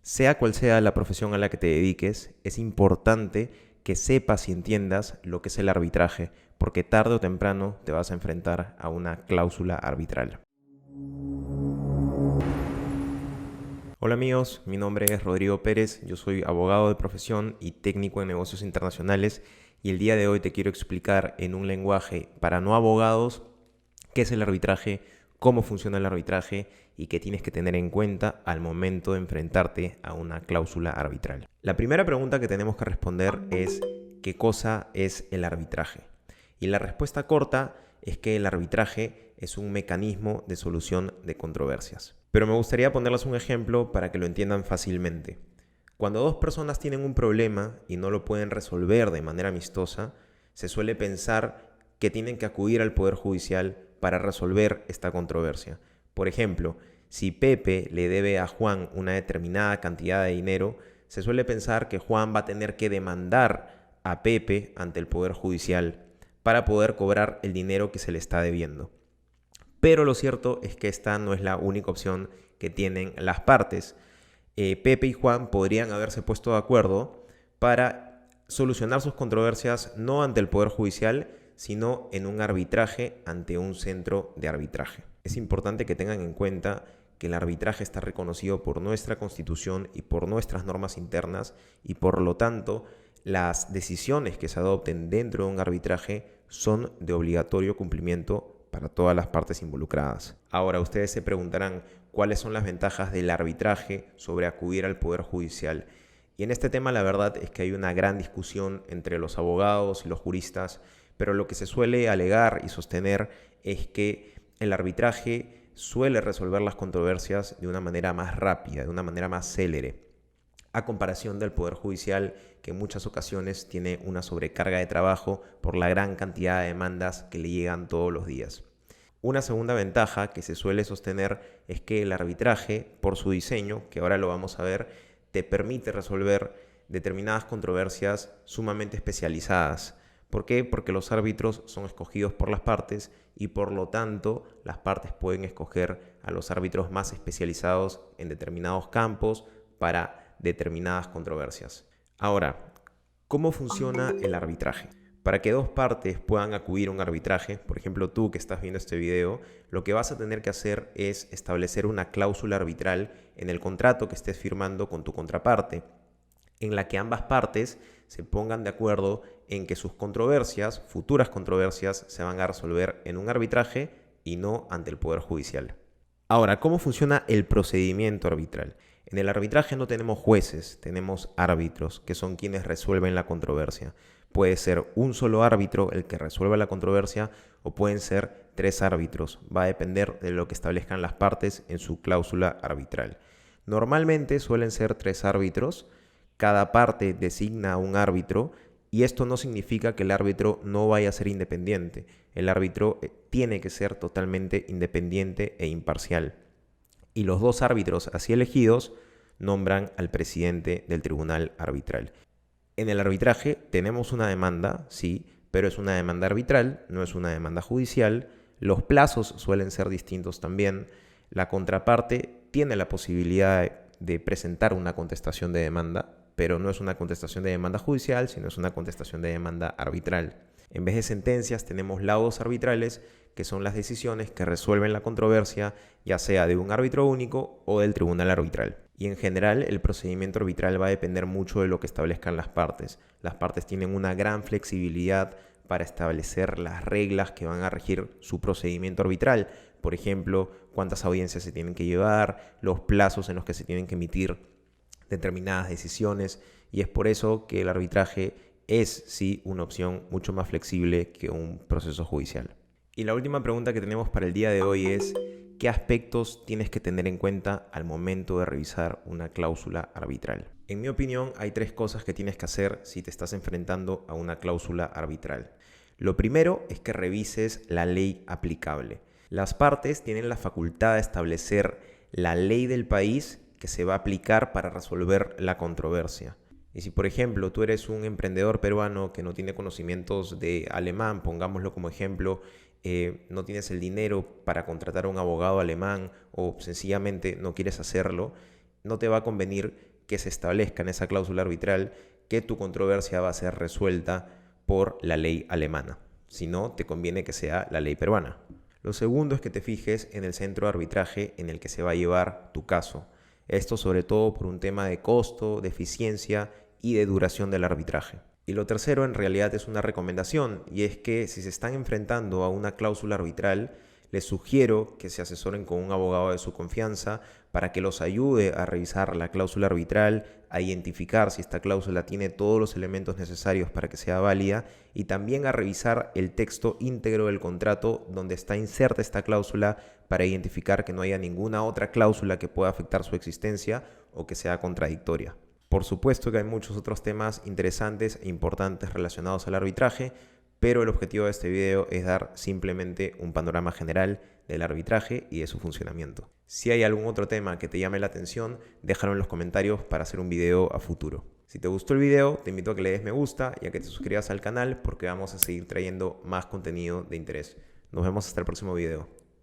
Sea cual sea la profesión a la que te dediques, es importante que sepas y entiendas lo que es el arbitraje, porque tarde o temprano te vas a enfrentar a una cláusula arbitral. Hola amigos, mi nombre es Rodrigo Pérez, yo soy abogado de profesión y técnico en negocios internacionales y el día de hoy te quiero explicar en un lenguaje para no abogados qué es el arbitraje, cómo funciona el arbitraje y qué tienes que tener en cuenta al momento de enfrentarte a una cláusula arbitral. La primera pregunta que tenemos que responder es ¿qué cosa es el arbitraje? Y la respuesta corta es que el arbitraje es un mecanismo de solución de controversias. Pero me gustaría ponerles un ejemplo para que lo entiendan fácilmente. Cuando dos personas tienen un problema y no lo pueden resolver de manera amistosa, se suele pensar que tienen que acudir al Poder Judicial para resolver esta controversia. Por ejemplo, si Pepe le debe a Juan una determinada cantidad de dinero, se suele pensar que Juan va a tener que demandar a Pepe ante el Poder Judicial para poder cobrar el dinero que se le está debiendo. Pero lo cierto es que esta no es la única opción que tienen las partes. Pepe y Juan podrían haberse puesto de acuerdo para solucionar sus controversias no ante el Poder Judicial, sino en un arbitraje ante un centro de arbitraje. Es importante que tengan en cuenta que el arbitraje está reconocido por nuestra Constitución y por nuestras normas internas y por lo tanto las decisiones que se adopten dentro de un arbitraje son de obligatorio cumplimiento para todas las partes involucradas. Ahora, ustedes se preguntarán cuáles son las ventajas del arbitraje sobre acudir al Poder Judicial. Y en este tema la verdad es que hay una gran discusión entre los abogados y los juristas, pero lo que se suele alegar y sostener es que el arbitraje suele resolver las controversias de una manera más rápida, de una manera más célere, a comparación del Poder Judicial, que en muchas ocasiones tiene una sobrecarga de trabajo por la gran cantidad de demandas que le llegan todos los días. Una segunda ventaja que se suele sostener es que el arbitraje, por su diseño, que ahora lo vamos a ver, te permite resolver determinadas controversias sumamente especializadas. ¿Por qué? Porque los árbitros son escogidos por las partes y por lo tanto las partes pueden escoger a los árbitros más especializados en determinados campos para determinadas controversias. Ahora, ¿cómo funciona el arbitraje? Para que dos partes puedan acudir a un arbitraje, por ejemplo tú que estás viendo este video, lo que vas a tener que hacer es establecer una cláusula arbitral en el contrato que estés firmando con tu contraparte, en la que ambas partes se pongan de acuerdo en que sus controversias, futuras controversias, se van a resolver en un arbitraje y no ante el Poder Judicial. Ahora, ¿cómo funciona el procedimiento arbitral? En el arbitraje no tenemos jueces, tenemos árbitros, que son quienes resuelven la controversia. Puede ser un solo árbitro el que resuelva la controversia o pueden ser tres árbitros. Va a depender de lo que establezcan las partes en su cláusula arbitral. Normalmente suelen ser tres árbitros. Cada parte designa a un árbitro y esto no significa que el árbitro no vaya a ser independiente. El árbitro tiene que ser totalmente independiente e imparcial. Y los dos árbitros así elegidos nombran al presidente del tribunal arbitral. En el arbitraje tenemos una demanda, sí, pero es una demanda arbitral, no es una demanda judicial. Los plazos suelen ser distintos también. La contraparte tiene la posibilidad de presentar una contestación de demanda, pero no es una contestación de demanda judicial, sino es una contestación de demanda arbitral. En vez de sentencias tenemos laudos arbitrales, que son las decisiones que resuelven la controversia, ya sea de un árbitro único o del tribunal arbitral. Y en general el procedimiento arbitral va a depender mucho de lo que establezcan las partes. Las partes tienen una gran flexibilidad para establecer las reglas que van a regir su procedimiento arbitral. Por ejemplo, cuántas audiencias se tienen que llevar, los plazos en los que se tienen que emitir determinadas decisiones. Y es por eso que el arbitraje es, sí, una opción mucho más flexible que un proceso judicial. Y la última pregunta que tenemos para el día de hoy es ¿qué aspectos tienes que tener en cuenta al momento de revisar una cláusula arbitral? En mi opinión, hay tres cosas que tienes que hacer si te estás enfrentando a una cláusula arbitral. Lo primero es que revises la ley aplicable. Las partes tienen la facultad de establecer la ley del país que se va a aplicar para resolver la controversia. Y si, por ejemplo, tú eres un emprendedor peruano que no tiene conocimientos de alemán, pongámoslo como ejemplo, no tienes el dinero para contratar a un abogado alemán o sencillamente no quieres hacerlo, no te va a convenir que se establezca en esa cláusula arbitral que tu controversia va a ser resuelta por la ley alemana. Si no, te conviene que sea la ley peruana. Lo segundo es que te fijes en el centro de arbitraje en el que se va a llevar tu caso. Esto sobre todo por un tema de costo, de eficiencia y de duración del arbitraje. Y lo tercero en realidad es una recomendación, y es que si se están enfrentando a una cláusula arbitral, les sugiero que se asesoren con un abogado de su confianza para que los ayude a revisar la cláusula arbitral, a identificar si esta cláusula tiene todos los elementos necesarios para que sea válida y también a revisar el texto íntegro del contrato donde está inserta esta cláusula para identificar que no haya ninguna otra cláusula que pueda afectar su existencia o que sea contradictoria. Por supuesto que hay muchos otros temas interesantes e importantes relacionados al arbitraje, pero el objetivo de este video es dar simplemente un panorama general del arbitraje y de su funcionamiento. Si hay algún otro tema que te llame la atención, déjalo en los comentarios para hacer un video a futuro. Si te gustó el video, te invito a que le des me gusta y a que te suscribas al canal porque vamos a seguir trayendo más contenido de interés. Nos vemos hasta el próximo video.